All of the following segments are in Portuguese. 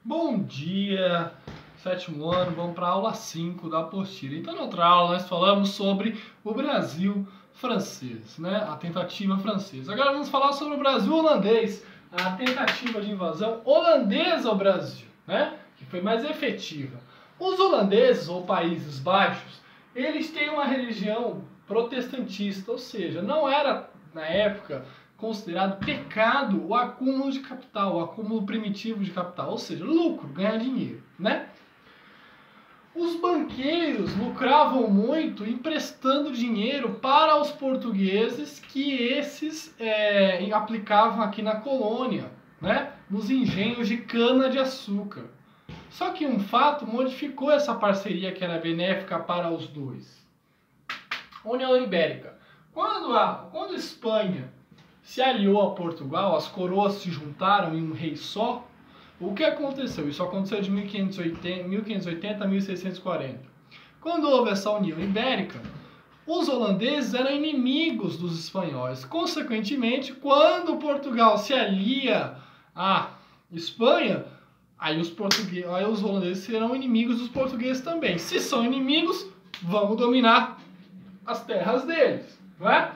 Bom dia, sétimo ano, vamos para a aula 5 da apostila. Então, na outra aula, nós falamos sobre o Brasil francês, né? A tentativa francesa. Agora vamos falar sobre o Brasil holandês, a tentativa de invasão holandesa ao Brasil, né? Que foi mais efetiva. Os holandeses, ou Países Baixos, eles têm uma religião protestantista, ou seja, não era, na época, considerado pecado o acúmulo de capital, o acúmulo primitivo de capital, ou seja, lucro, ganhar dinheiro, né? Os banqueiros lucravam muito emprestando dinheiro para os portugueses que esses aplicavam aqui na colônia, né? Nos engenhos de cana-de-açúcar. Só que um fato modificou essa parceria que era benéfica para os dois. União Ibérica. Quando a Espanha se aliou a Portugal, as coroas se juntaram em um rei só, o que aconteceu? Isso aconteceu de 1580 a 1640. Quando houve essa União Ibérica, os holandeses eram inimigos dos espanhóis. Consequentemente, quando Portugal se alia à Espanha, aí os holandeses serão inimigos dos portugueses também. Se são inimigos, vamos dominar as terras deles, não é?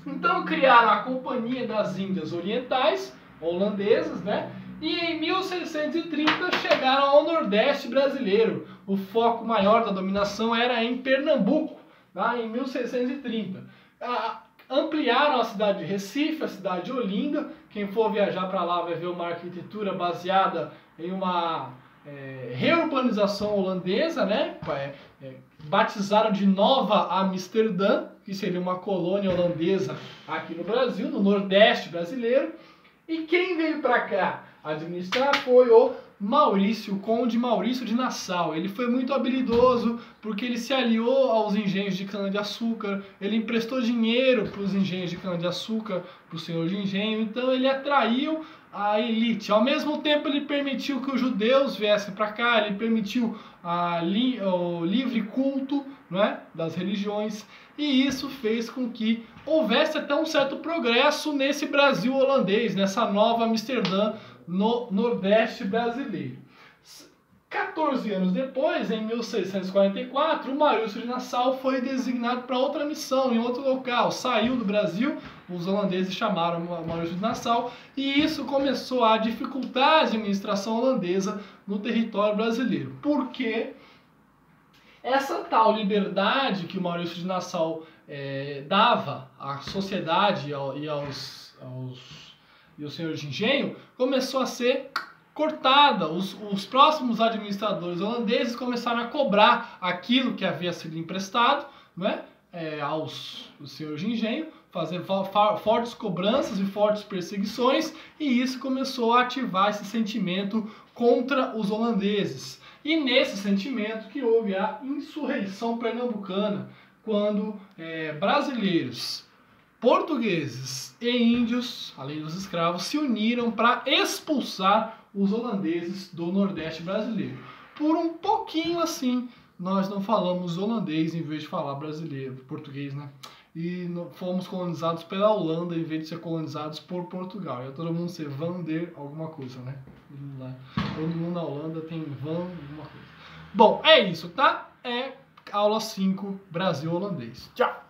Então criaram a Companhia das Índias Orientais, holandesas, né? E em 1630 chegaram ao Nordeste brasileiro. O foco maior da dominação era em Pernambuco, tá? Em 1630. Ampliaram a cidade de Recife, a cidade de Olinda. Quem for viajar para lá vai ver uma arquitetura baseada em uma reurbanização holandesa, né? Batizaram de Nova Amsterdã, que seria uma colônia holandesa aqui no Brasil, no Nordeste brasileiro. E quem veio para cá administrar foi o Conde Maurício de Nassau. Ele foi muito habilidoso porque ele se aliou aos engenhos de cana-de-açúcar, ele emprestou dinheiro para os engenhos de cana-de-açúcar, para o senhor de engenho, então ele atraiu a elite. Ao mesmo tempo ele permitiu que os judeus viessem para cá, ele permitiu o livre culto, né, das religiões, e isso fez com que houvesse até um certo progresso nesse Brasil holandês, nessa Nova Amsterdã, no Nordeste brasileiro. 14 anos depois, em 1644, o Maurício de Nassau foi designado para outra missão, em outro local. Saiu do Brasil, os holandeses chamaram o Maurício de Nassau, e isso começou a dificultar a administração holandesa no território brasileiro. Porque essa tal liberdade que o Maurício de Nassau dava à sociedade e aos senhores de engenho começou a ser cortada. Os próximos administradores holandeses começaram a cobrar aquilo que havia sido emprestado, né, aos senhores de engenho, fazer fortes cobranças e fortes perseguições, e isso começou a ativar esse sentimento contra os holandeses. E nesse sentimento que houve a insurreição pernambucana, quando brasileiros, portugueses e índios, além dos escravos, se uniram para expulsar os holandeses do Nordeste brasileiro. Por um pouquinho assim, nós não falamos holandês em vez de falar brasileiro, português, né? E fomos colonizados pela Holanda em vez de ser colonizados por Portugal. E todo mundo ser Van der alguma coisa, né? Todo mundo na Holanda tem Van alguma coisa. Bom, é isso, tá? É aula 5, Brasil holandês. Tchau!